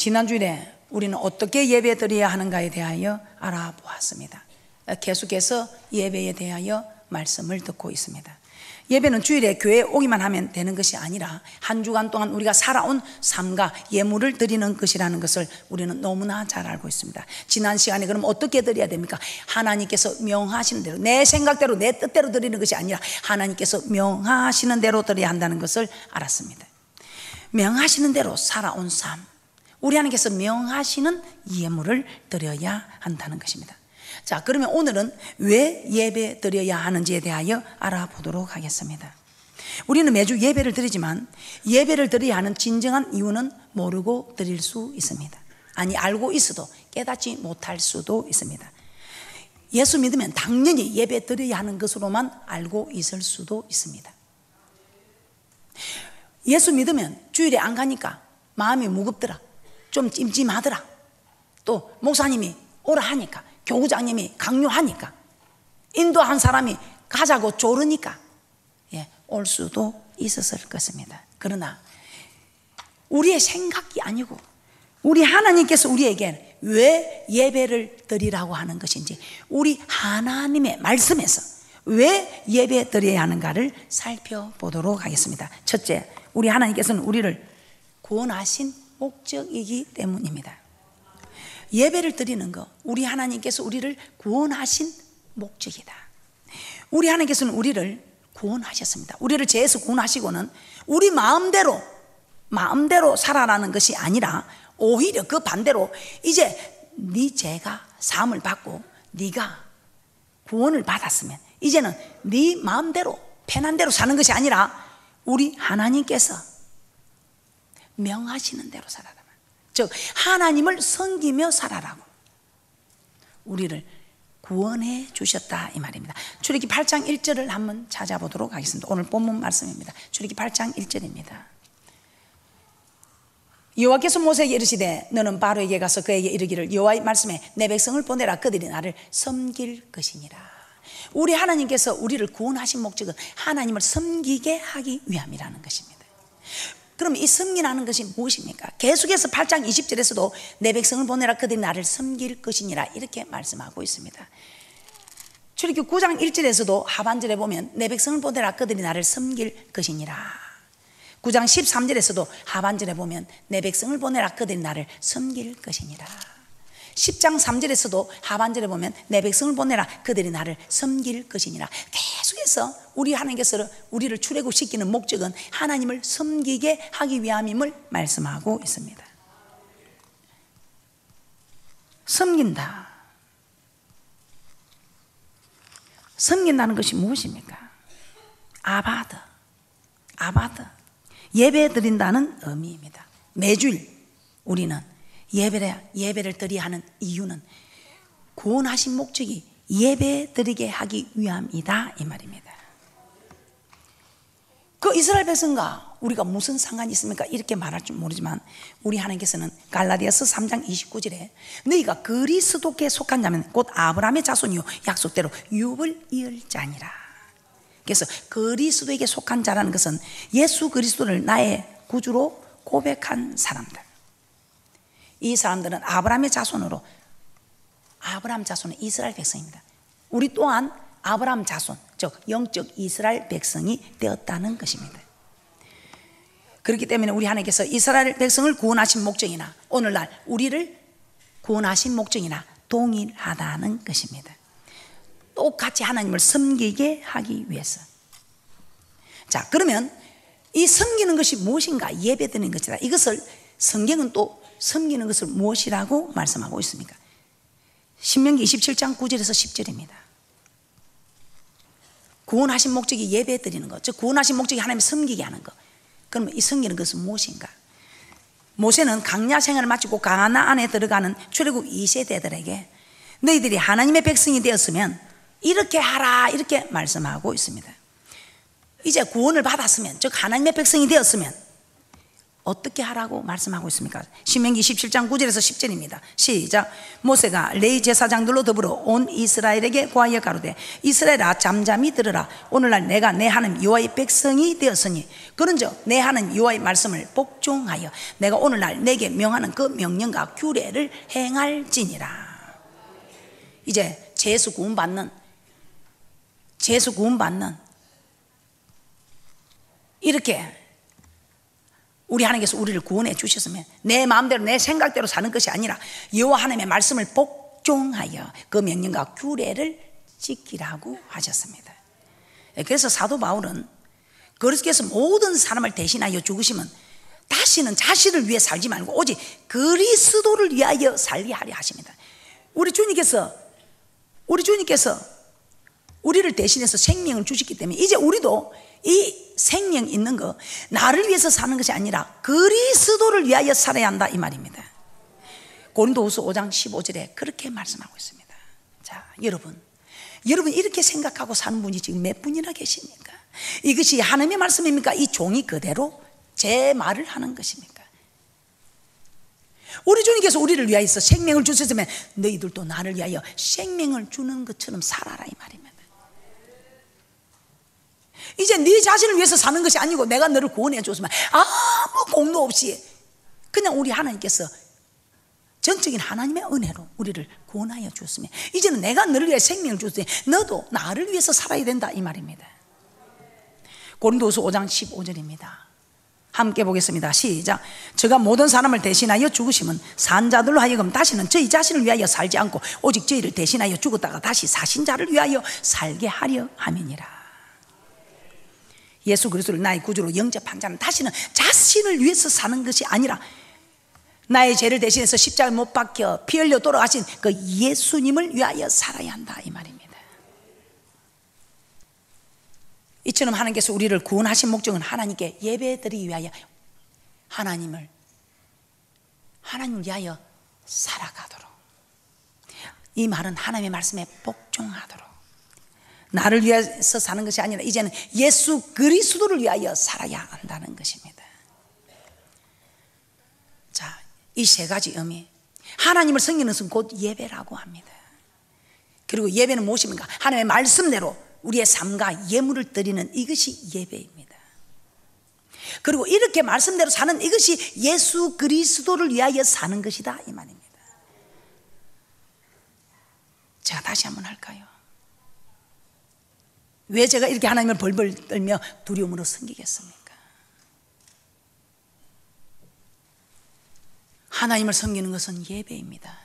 지난 주일에 우리는 어떻게 예배 드려야 하는가에 대하여 알아보았습니다. 계속해서 예배에 대하여 말씀을 듣고 있습니다. 예배는 주일에 교회에 오기만 하면 되는 것이 아니라 한 주간 동안 우리가 살아온 삶과 예물을 드리는 것이라는 것을 우리는 너무나 잘 알고 있습니다. 지난 시간에 그럼 어떻게 드려야 됩니까? 하나님께서 명하시는 대로, 내 생각대로 내 뜻대로 드리는 것이 아니라 하나님께서 명하시는 대로 드려야 한다는 것을 알았습니다. 명하시는 대로 살아온 삶, 우리 하나님께서 명하시는 예물을 드려야 한다는 것입니다. 자, 그러면 오늘은 왜 예배 드려야 하는지에 대하여 알아보도록 하겠습니다. 우리는 매주 예배를 드리지만 예배를 드려야 하는 진정한 이유는 모르고 드릴 수 있습니다. 아니, 알고 있어도 깨닫지 못할 수도 있습니다. 예수 믿으면 당연히 예배 드려야 하는 것으로만 알고 있을 수도 있습니다. 예수 믿으면 주일에 안 가니까 마음이 무겁더라, 좀 찜찜하더라, 또 목사님이 오라 하니까, 교구장님이 강요하니까, 인도한 사람이 가자고 조르니까 올 수도 있었을 것입니다. 그러나 우리의 생각이 아니고 우리 하나님께서 우리에게 왜 예배를 드리라고 하는 것인지, 우리 하나님의 말씀에서 왜 예배 드려야 하는가를 살펴보도록 하겠습니다. 첫째, 우리 하나님께서는 우리를 구원하신 목적이기 때문입니다. 예배를 드리는 것, 우리 하나님께서 우리를 구원하신 목적이다. 우리 하나님께서는 우리를 구원하셨습니다. 우리를 죄에서 구원하시고는 우리 마음대로 살아라는 것이 아니라 오히려 그 반대로 이제 네 죄가 사함을 받고 네가 구원을 받았으면 이제는 네 마음대로 편한 대로 사는 것이 아니라 우리 하나님께서 명하시는 대로 살아라. 즉 하나님을 섬기며 살아라고 우리를 구원해 주셨다, 이 말입니다. 출애굽기 8장 1절을 한번 찾아보도록 하겠습니다. 오늘 본문 말씀입니다. 출애굽기 8장 1절입니다. 여호와께서 모세에게 이르시되 너는 바로에게 가서 그에게 이르기를 여호와의 말씀에 내 백성을 보내라, 그들이 나를 섬길 것이니라. 우리 하나님께서 우리를 구원하신 목적은 하나님을 섬기게 하기 위함이라는 것입니다. 그럼 이 섬기라는 것이 무엇입니까? 계속해서 8장 20절에서도 내 백성을 보내라, 그들이 나를 섬길 것이니라, 이렇게 말씀하고 있습니다. 출애굽기 9장 1절에서도 하반절에 보면 내 백성을 보내라, 그들이 나를 섬길 것이니라. 9장 13절에서도 하반절에 보면 내 백성을 보내라, 그들이 나를 섬길 것이니라. 10장 3절에서도 하반절에 보면 내 백성을 보내라, 그들이 나를 섬길 것이니라. 계속해서 우리 하나님께서 우리를 출애굽시키는 목적은 하나님을 섬기게 하기 위함임을 말씀하고 있습니다. 섬긴다. 섬긴다는 것이 무엇입니까? 아바드. 예배 드린다는 의미입니다. 매주일 우리는 예배를 드려야 하는 이유는 구원하신 목적이 예배 드리게 하기 위함이다, 이 말입니다. 그 이스라엘 백성과 우리가 무슨 상관이 있습니까? 이렇게 말할 줄 모르지만 우리 하나님께서는 갈라디아서 3장 29절에 너희가 그리스도께 속한 자면 곧 아브라함의 자손이요 약속대로 유업을 이을 자니라. 그래서 그리스도에게 속한 자라는 것은 예수 그리스도를 나의 구주로 고백한 사람들, 이 사람들은 아브라함의 자손은 이스라엘 백성입니다. 우리 또한 아브라함 자손, 즉 영적 이스라엘 백성이 되었다는 것입니다. 그렇기 때문에 우리 하나님께서 이스라엘 백성을 구원하신 목적이나 오늘날 우리를 구원하신 목적이나 동일하다는 것입니다. 똑같이 하나님을 섬기게 하기 위해서. 자, 그러면 이 섬기는 것이 무엇인가? 예배드리는 것이다. 이것을 성경은 또 섬기는 것을 무엇이라고 말씀하고 있습니까? 신명기 27장 9절에서 10절입니다. 구원하신 목적이 예배 드리는 것, 즉 구원하신 목적이 하나님을 섬기게 하는 것. 그러면 이 섬기는 것은 무엇인가? 모세는 광야 생활을 마치고 가나안에 들어가는 출애굽 2세대들에게 너희들이 하나님의 백성이 되었으면 이렇게 하라, 이렇게 말씀하고 있습니다. 이제 구원을 받았으면, 즉 하나님의 백성이 되었으면 어떻게 하라고 말씀하고 있습니까? 신명기 17장 9절에서 10절입니다. 시작. 모세가 레위 제사장들로 더불어 온 이스라엘에게 고하여 가로되 이스라엘아 잠잠히 들으라. 오늘날 내가 내 하나님 여호와의 백성이 되었으니 그런즉 내 하나님 여호와의 말씀을 복종하여 내가 오늘날 내게 명하는 그 명령과 규례를 행할지니라. 이제 죄에서 구원받는 이렇게 우리 하나님께서 우리를 구원해 주셨으면 내 마음대로 내 생각대로 사는 것이 아니라 여호와 하나님의 말씀을 복종하여 그 명령과 규례를 지키라고 하셨습니다. 그래서 사도 바울은 그리스도께서 모든 사람을 대신하여 죽으시면 다시는 자신을 위해 살지 말고 오직 그리스도를 위하여 살게 하려 하십니다. 우리 주님께서 우리를 대신해서 생명을 주셨기 때문에 이제 우리도 이 생명 있는 거 나를 위해서 사는 것이 아니라 그리스도를 위하여 살아야 한다 이 말입니다. 고린도후서 5장 15절에 그렇게 말씀하고 있습니다. 자, 여러분 이렇게 생각하고 사는 분이 지금 몇 분이나 계십니까? 이것이 하나님의 말씀입니까? 이 종이 그대로 제 말을 하는 것입니까? 우리 주님께서 우리를 위하여서 생명을 주셨으면 너희들도 나를 위하여 생명을 주는 것처럼 살아라 이 말입니다. 이제 네 자신을 위해서 사는 것이 아니고 내가 너를 구원해 줬으면 아무 공로 없이 그냥 우리 하나님께서 전적인 하나님의 은혜로 우리를 구원하여 주었으면 이제는 내가 너를 위해 생명을 줬으니 너도 나를 위해서 살아야 된다 이 말입니다. 고린도후서 5장 15절입니다. 함께 보겠습니다. 시작. 저가 모든 사람을 대신하여 죽으시면 산 자들로 하여금 다시는 저희 자신을 위하여 살지 않고 오직 저희를 대신하여 죽었다가 다시 사신 자를 위하여 살게 하려 함이니라. 예수 그리스도를 나의 구주로 영접한 자는 다시는 자신을 위해서 사는 것이 아니라 나의 죄를 대신해서 십자가에 못 박혀 피 흘려 돌아가신 그 예수님을 위하여 살아야 한다 이 말입니다. 이처럼 하나님께서 우리를 구원하신 목적은 하나님께 예배드리기 위하여 하나님을 위하여 살아가도록, 이 말은 하나님의 말씀에 복종하도록, 나를 위해서 사는 것이 아니라 이제는 예수 그리스도를 위하여 살아야 한다는 것입니다. 자, 이 세 가지 의미, 하나님을 섬기는 것은 곧 예배라고 합니다. 그리고 예배는 무엇입니까? 하나님의 말씀대로 우리의 삶과 예물을 드리는 이것이 예배입니다. 그리고 이렇게 말씀대로 사는 이것이 예수 그리스도를 위하여 사는 것이다 이 말입니다. 제가 다시 한번 할까요? 왜 제가 이렇게 하나님을 벌벌 떨며 두려움으로 섬기겠습니까? 하나님을 섬기는 것은 예배입니다.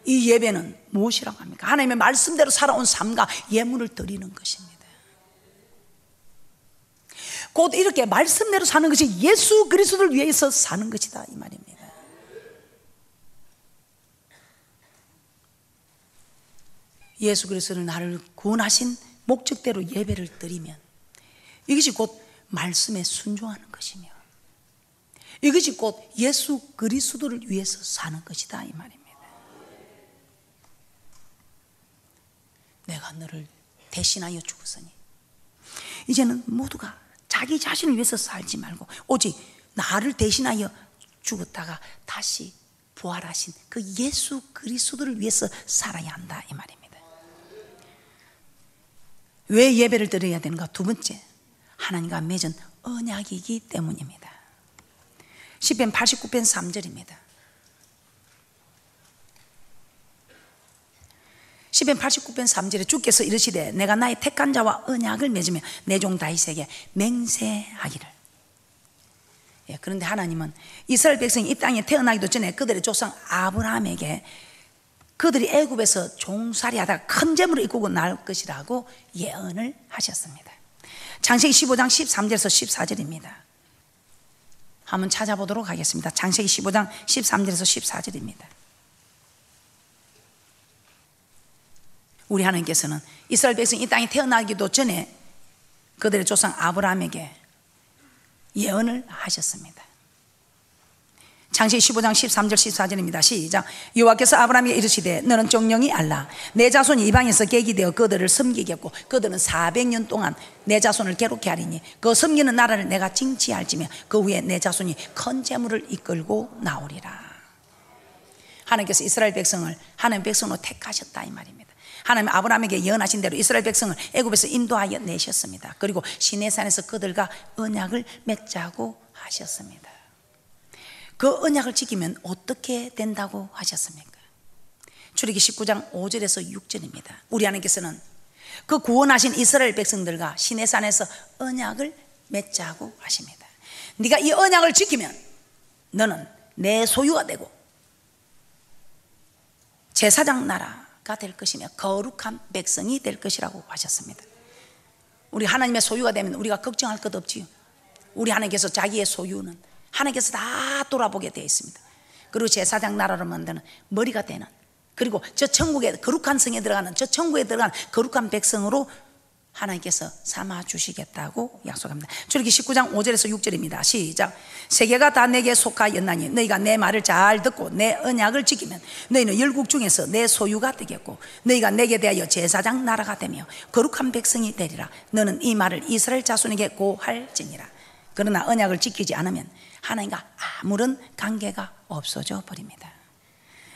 이 예배는 무엇이라고 합니까? 하나님의 말씀대로 살아온 삶과 예물을 드리는 것입니다. 곧 이렇게 말씀대로 사는 것이 예수 그리스도를 위해서 사는 것이다 이 말입니다. 예수 그리스도는 나를 구원하신 목적대로 예배를 드리면 이것이 곧 말씀에 순종하는 것이며 이것이 곧 예수 그리스도를 위해서 사는 것이다 이 말입니다. 내가 너를 대신하여 죽었으니 이제는 모두가 자기 자신을 위해서 살지 말고 오직 나를 대신하여 죽었다가 다시 부활하신 그 예수 그리스도를 위해서 살아야 한다 이 말입니다. 왜 예배를 드려야 되는가? 두 번째, 하나님과 맺은 언약이기 때문입니다. 시편 89편 3절입니다. 시편 89편 3절에 주께서 이르시되 내가 나의 택한 자와 언약을 맺으며 내 종 다윗에게 맹세하기를. 그런데 하나님은 이스라엘 백성이 이 땅에 태어나기도 전에 그들의 조상 아브라함에게 그들이 애굽에서 종살이 하다가 큰 재물을 이끌고 나올 것이라고 예언을 하셨습니다. 창세기 15장 13절에서 14절입니다. 한번 찾아보도록 하겠습니다. 창세기 15장 13절에서 14절입니다. 우리 하나님께서는 이스라엘 백성이 이 땅에 태어나기도 전에 그들의 조상 아브라함에게 예언을 하셨습니다. 창세기 15장 13절 14절입니다. 시작. 여호와께서 아브라함에게 이르시되 너는 정령이 알라. 내 자손이 이방에서 객이 되어 그들을 섬기겠고 그들은 400년 동안 내 자손을 괴롭게 하리니 그 섬기는 나라를 내가 징치할지며 그 후에 내 자손이 큰 재물을 이끌고 나오리라. 하나님께서 이스라엘 백성을 하나님 백성으로 택하셨다 이 말입니다. 하나님 아브라함에게 예언하신 대로 이스라엘 백성을 애굽에서 인도하여 내셨습니다. 그리고 시내산에서 그들과 언약을 맺자고 하셨습니다. 그 언약을 지키면 어떻게 된다고 하셨습니까? 출애굽기 19장 5절에서 6절입니다. 우리 하나님께서는 그 구원하신 이스라엘 백성들과 시내산에서 언약을 맺자고 하십니다. 네가 이 언약을 지키면 너는 내 소유가 되고 제사장 나라가 될 것이며 거룩한 백성이 될 것이라고 하셨습니다. 우리 하나님의 소유가 되면 우리가 걱정할 것 없지요. 우리 하나님께서 자기의 소유는 하나님께서 다 돌아보게 되어 있습니다. 그리고 제사장 나라로 만드는 머리가 되는, 그리고 저 천국에 거룩한 성에 들어가는, 저 천국에 들어가는 거룩한 백성으로 하나님께서 삼아 주시겠다고 약속합니다. 출애굽기 19장 5절에서 6절입니다. 시작. 세계가 다 내게 속하였나니 너희가 내 말을 잘 듣고 내 언약을 지키면 너희는 열국 중에서 내 소유가 되겠고 너희가 내게 대하여 제사장 나라가 되며 거룩한 백성이 되리라. 너는 이 말을 이스라엘 자손에게 고할지니라. 그러나 언약을 지키지 않으면 하나님과 아무런 관계가 없어져 버립니다.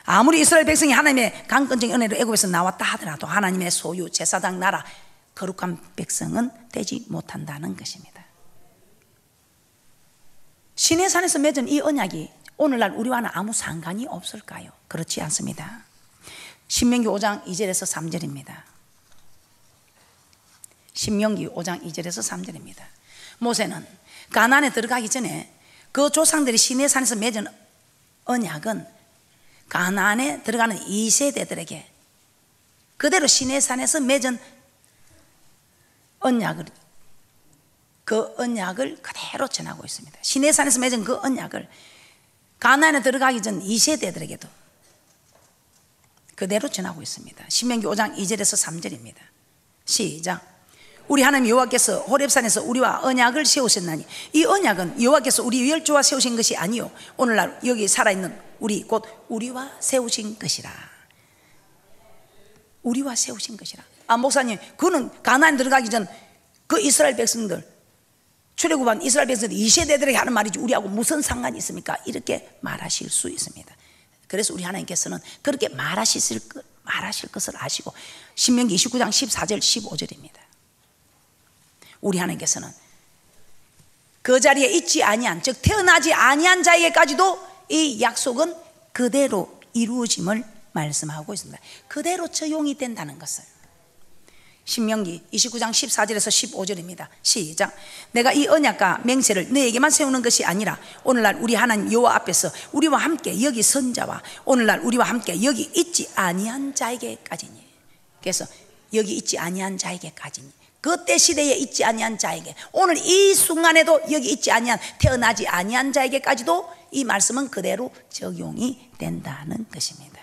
아무리 이스라엘 백성이 하나님의 강권적인 은혜로 애굽에서 나왔다 하더라도 하나님의 소유, 제사장 나라, 거룩한 백성은 되지 못한다는 것입니다. 시내산에서 맺은 이 언약이 오늘날 우리와는 아무 상관이 없을까요? 그렇지 않습니다. 신명기 5장 2절에서 3절입니다. 신명기 5장 2절에서 3절입니다. 모세는 가나안에 들어가기 전에 그 조상들이 시내산에서 맺은 언약은 가나안에 들어가는 2세대들에게 그대로 시내산에서 맺은 언약을, 그 언약을 그대로 전하고 있습니다. 시내산에서 맺은 그 언약을 가나안에 들어가기 전 2세대들에게도 그대로 전하고 있습니다. 신명기 5장 2절에서 3절입니다. 시작. 우리 하나님 여호와께서 호렙산에서 우리와 언약을 세우셨나니 이 언약은 여호와께서 우리 멸조와 세우신 것이 아니요 오늘날 여기 살아있는 우리 곧 우리와 세우신 것이라. 우리와 세우신 것이라. 아, 목사님, 그는 가나안 들어가기 전 그 이스라엘 백성들, 출애굽한 이스라엘 백성들 2세대들에게 하는 말이지 우리하고 무슨 상관이 있습니까? 이렇게 말하실 수 있습니다. 그래서 우리 하나님께서는 그렇게 말하실 것을 아시고 신명기 29장 14절 15절입니다. 우리 하나님께서는 그 자리에 있지 아니한, 즉 태어나지 아니한 자에게까지도 이 약속은 그대로 이루어짐을 말씀하고 있습니다. 그대로 적용이 된다는 것을. 신명기 29장 14절에서 15절입니다. 시작. 내가 이 언약과 맹세를 너에게만 세우는 것이 아니라 오늘날 우리 하나님 여호와 앞에서 우리와 함께 여기 선 자와 오늘날 우리와 함께 여기 있지 아니한 자에게까지니. 그래서 여기 있지 아니한 자에게까지니, 그때 시대에 있지 아니한 자에게, 오늘 이 순간에도 여기 있지 아니한, 태어나지 아니한 자에게까지도 이 말씀은 그대로 적용이 된다는 것입니다.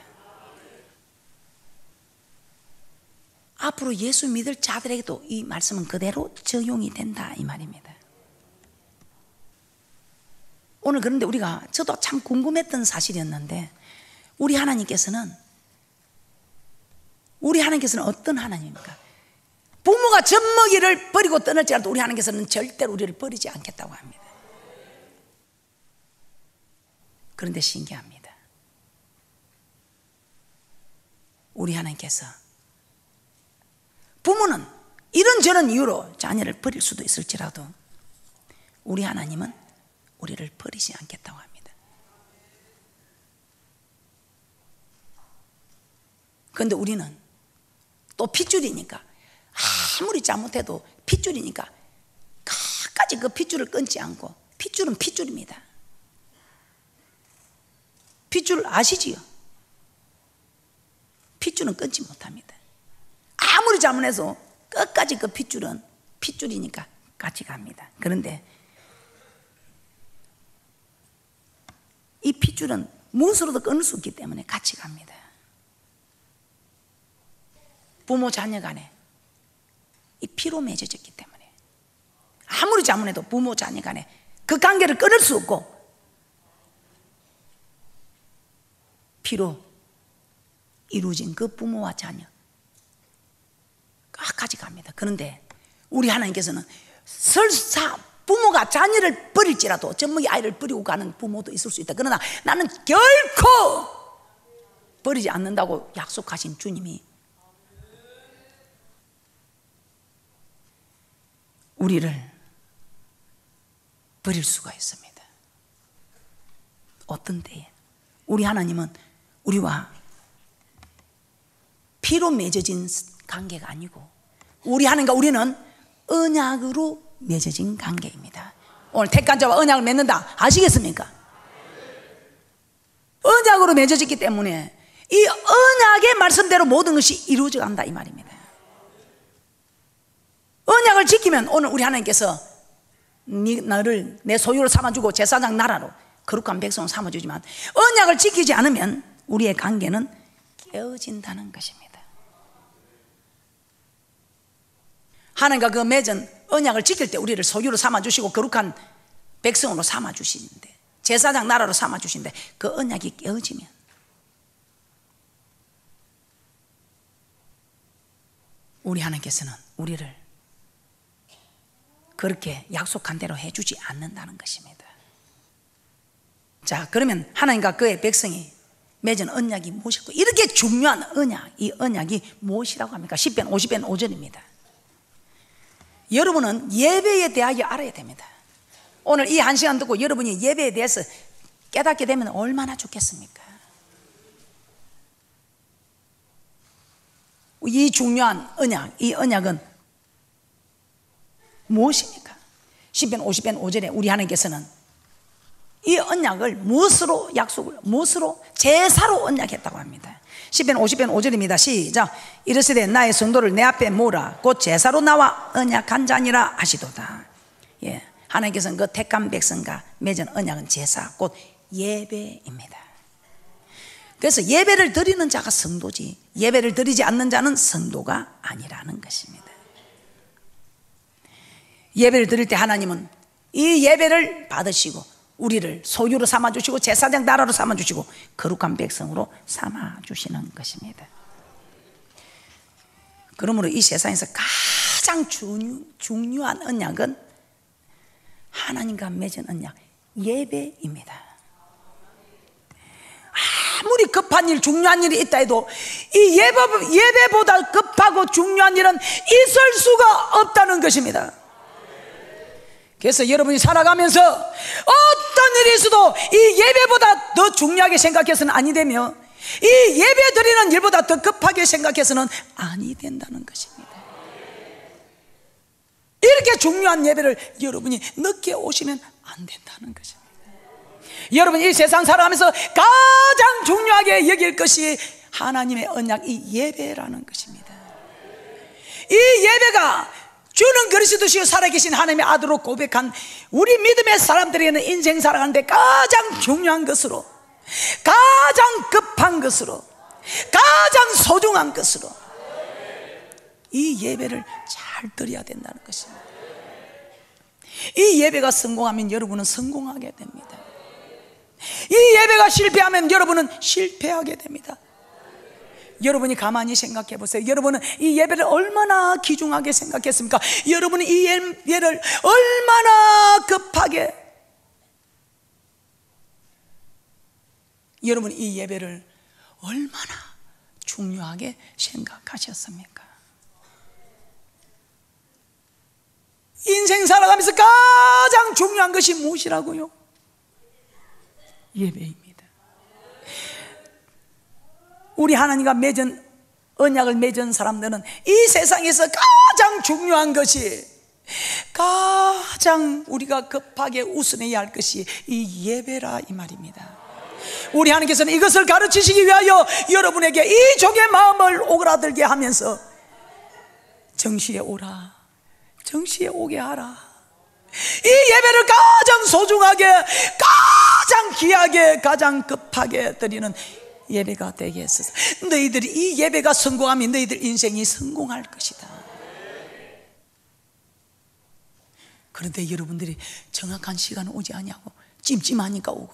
앞으로 예수 믿을 자들에게도 이 말씀은 그대로 적용이 된다 이 말입니다. 오늘 그런데 저도 참 궁금했던 사실이었는데 우리 하나님께서는 어떤 하나님입니까? 부모가 젖먹이를 버리고 떠날지라도 우리 하나님께서는 절대로 우리를 버리지 않겠다고 합니다. 그런데 신기합니다. 우리 하나님께서 부모는 이런저런 이유로 자녀를 버릴 수도 있을지라도 우리 하나님은 우리를 버리지 않겠다고 합니다. 그런데 우리는 또 핏줄이니까 아무리 잘못해도 핏줄이니까 끝까지 그 핏줄을 끊지 않고, 핏줄은 핏줄입니다. 핏줄 아시지요? 핏줄은 끊지 못합니다. 아무리 잘못해서 끝까지 그 핏줄은 핏줄이니까 같이 갑니다. 그런데 이 핏줄은 무엇으로도 끊을 수 없기 때문에 같이 갑니다. 부모 자녀 간에 이 피로 맺어졌기 때문에 아무리 잘못해도 부모 자녀 간에 그 관계를 끊을 수 없고 피로 이루어진 그 부모와 자녀 끝까지 갑니다. 그런데 우리 하나님께서는 설사 부모가 자녀를 버릴지라도 젖먹이 아이를 버리고 가는 부모도 있을 수 있다. 그러나 나는 결코 버리지 않는다고 약속하신 주님이 우리를 버릴 수가 있습니다. 어떤 때에 우리 하나님은 우리와 피로 맺어진 관계가 아니고 우리 하나님과 우리는 언약으로 맺어진 관계입니다. 오늘 택한 자와 언약을 맺는다 아시겠습니까? 언약으로 맺어졌기 때문에 이 언약의 말씀대로 모든 것이 이루어져 간다 이 말입니다. 언약을 지키면 오늘 우리 하나님께서 너를 내 소유로 삼아주고 제사장 나라로 거룩한 백성을 삼아주지만 언약을 지키지 않으면 우리의 관계는 깨어진다는 것입니다. 하나님과 그 맺은 언약을 지킬 때 우리를 소유로 삼아주시고 거룩한 백성으로 삼아주시는데 제사장 나라로 삼아주시는데 그 언약이 깨어지면 우리 하나님께서는 우리를 그렇게 약속한 대로 해주지 않는다는 것입니다. 자, 그러면 하나님과 그의 백성이 맺은 언약이 무엇일까? 이렇게 중요한 언약, 이 언약이 무엇이라고 합니까? 10편 50편 5절입니다. 여러분은 예배에 대하여 알아야 됩니다. 오늘 이 한 시간 듣고 여러분이 예배에 대해서 깨닫게 되면 얼마나 좋겠습니까? 이 중요한 언약, 이 언약은 무엇입니까? 10편 50편 5절에 우리 하나님께서는 이 언약을 무엇으로 약속을, 무엇으로 제사로 언약했다고 합니다. 10편 50편 5절입니다. 시작. 이르시되 나의 성도를 내 앞에 모으라 곧 제사로 나와 언약한 자니라 하시도다. 예, 하나님께서는 그 택한 백성과 맺은 언약은 제사 곧 예배입니다. 그래서 예배를 드리는 자가 성도지 예배를 드리지 않는 자는 성도가 아니라는 것입니다. 예배를 드릴 때 하나님은 이 예배를 받으시고 우리를 소유로 삼아주시고 제사장 나라로 삼아주시고 거룩한 백성으로 삼아주시는 것입니다. 그러므로 이 세상에서 가장 중요한 언약은 하나님과 맺은 언약 예배입니다. 아무리 급한 일 중요한 일이 있다 해도 이 예배보다 급하고 중요한 일은 있을 수가 없다는 것입니다. 그래서 여러분이 살아가면서 어떤 일이 있어도 이 예배보다 더 중요하게 생각해서는 아니 되며 이 예배 드리는 일보다 더 급하게 생각해서는 아니 된다는 것입니다. 이렇게 중요한 예배를 여러분이 늦게 오시면 안 된다는 것입니다. 여러분 이 세상 살아가면서 가장 중요하게 여길 것이 하나님의 언약 이 예배라는 것입니다. 이 예배가 주는 그리스도시요 살아계신 하나님의 아들로 고백한 우리 믿음의 사람들에게는 인생 살아가는데 가장 중요한 것으로 가장 급한 것으로 가장 소중한 것으로 이 예배를 잘 드려야 된다는 것입니다. 이 예배가 성공하면 여러분은 성공하게 됩니다. 이 예배가 실패하면 여러분은 실패하게 됩니다. 여러분이 가만히 생각해 보세요. 여러분은 이 예배를 얼마나 귀중하게 생각했습니까? 여러분이 이 예배를 얼마나 급하게, 여러분이 이 예배를 얼마나 중요하게 생각하셨습니까? 인생 살아가면서 가장 중요한 것이 무엇이라고요? 예배입니다. 우리 하나님과 맺은 언약을 맺은 사람들은 이 세상에서 가장 중요한 것이 가장 우리가 급하게 우선해야 할 것이 이 예배라 이 말입니다. 우리 하나님께서는 이것을 가르치시기 위하여 여러분에게 이 종의 마음을 오그라들게 하면서 정시에 오라, 정시에 오게 하라, 이 예배를 가장 소중하게 가장 귀하게 가장 급하게 드리는 예배가 되게 했어서 너희들이 이 예배가 성공하면 너희들 인생이 성공할 것이다. 그런데 여러분들이 정확한 시간은 오지 않냐고 찜찜하니까 오고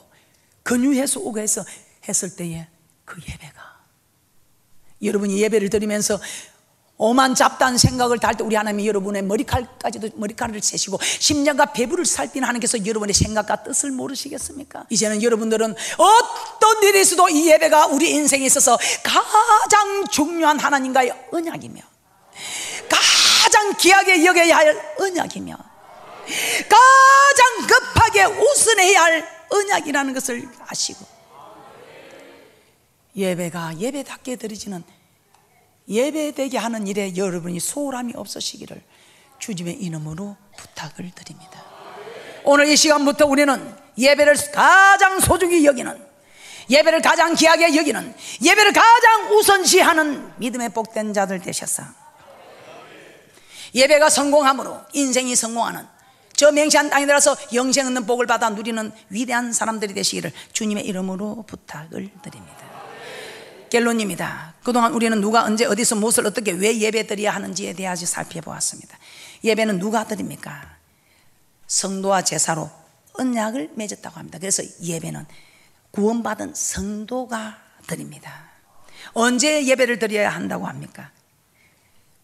근유해서 오고 해서 했을 때에 그 예배가, 여러분이 예배를 드리면서 오만 잡다한 생각을 다 할 때 우리 하나님이 여러분의 머리카락을 세시고 심장과 배부를 살피는 하나님께서 여러분의 생각과 뜻을 모르시겠습니까? 이제는 여러분들은 어떤 일이 있어도 이 예배가 우리 인생에 있어서 가장 중요한 하나님과의 언약이며 가장 귀하게 여겨야 할 언약이며 가장 급하게 우선해야 할 언약이라는 것을 아시고, 예배가 예배답게 드리지는 예배되게 하는 일에 여러분이 소홀함이 없으시기를 주님의 이름으로 부탁을 드립니다. 오늘 이 시간부터 우리는 예배를 가장 소중히 여기는, 예배를 가장 귀하게 여기는, 예배를 가장 우선시하는 믿음의 복된 자들 되셔서 예배가 성공함으로 인생이 성공하는, 저 맹세한 땅에 들어서 영생 얻는 복을 받아 누리는 위대한 사람들이 되시기를 주님의 이름으로 부탁을 드립니다. 결론입니다. 그동안 우리는 누가 언제 어디서 무엇을 어떻게 왜 예배 드려야 하는지에 대해서 살펴보았습니다. 예배는 누가 드립니까? 성도와 제사로 언약을 맺었다고 합니다. 그래서 예배는 구원받은 성도가 드립니다. 언제 예배를 드려야 한다고 합니까?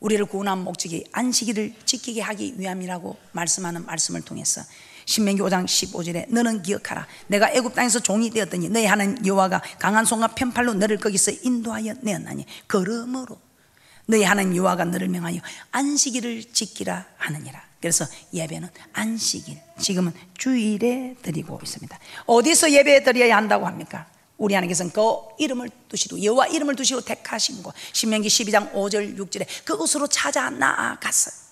우리를 구원한 목적이 안식일을 지키게 하기 위함이라고 말씀하는 말씀을 통해서 신명기 5장 15절에 너는 기억하라, 내가 애굽 땅에서 종이 되었더니 너희 하나님 여호와가 강한 손과 편팔로 너를 거기서 인도하여 내었나니 그러므로 너희 하나님 여호와가 너를 명하여 안식일을 지키라 하느니라. 그래서 예배는 안식일, 지금은 주일에 드리고 있습니다. 어디서 예배 드려야 한다고 합니까? 우리 하나님께서는 그 이름을 두시고 여호와 이름을 두시고 택하신 곳, 신명기 12장 5절 6절에 그곳으로 찾아 나아갔어요.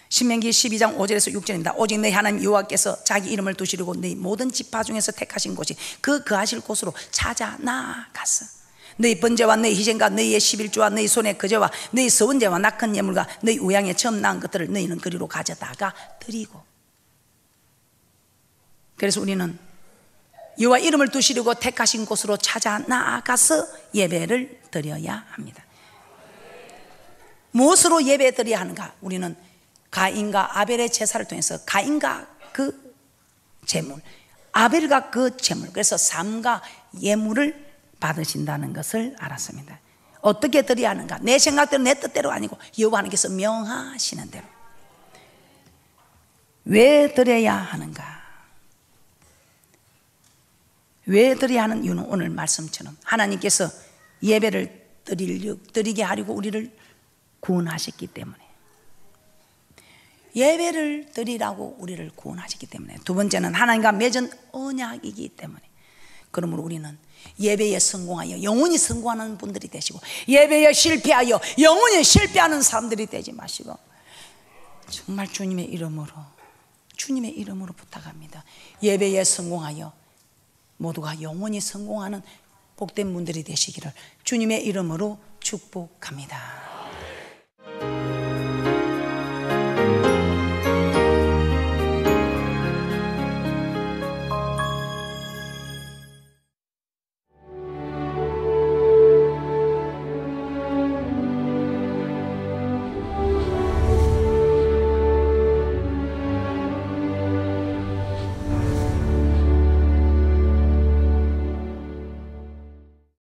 신명기 12장 5절에서 6절입니다. 오직 너희 하나님 여호와께서 자기 이름을 두시려고 너희 모든 지파 중에서 택하신 곳이 그 거하실 곳으로 찾아 나아갔어. 너희 번제와 너희 희생과 너희의 11조와 너희 손의 거제와 너희 서원제와 낙헌 예물과 너희 우양에 처음 낳은 것들을 너희는 그리로 가져다가 드리고. 그래서 우리는 여호와 이름을 두시려고 택하신 곳으로 찾아 나아가서 예배를 드려야 합니다. 무엇으로 예배 드려야 하는가? 우리는 가인과 아벨의 제사를 통해서 가인과 그 제물, 아벨과 그 제물, 그래서 삶과 예물을 받으신다는 것을 알았습니다. 어떻게 드려야 하는가? 내 생각대로 내 뜻대로 아니고 여호와 하나님께서 명하시는 대로. 왜 드려야 하는가? 왜 드려야 하는 이유는 오늘 말씀처럼 하나님께서 예배를 드리게 하려고 우리를 구원하셨기 때문에, 예배를 드리라고 우리를 구원하셨기 때문에, 두 번째는 하나님과 맺은 언약이기 때문에, 그러므로 우리는 예배에 성공하여 영원히 성공하는 분들이 되시고 예배에 실패하여 영원히 실패하는 사람들이 되지 마시고 정말 주님의 이름으로 부탁합니다. 예배에 성공하여 모두가 영원히 성공하는 복된 분들이 되시기를 주님의 이름으로 축복합니다.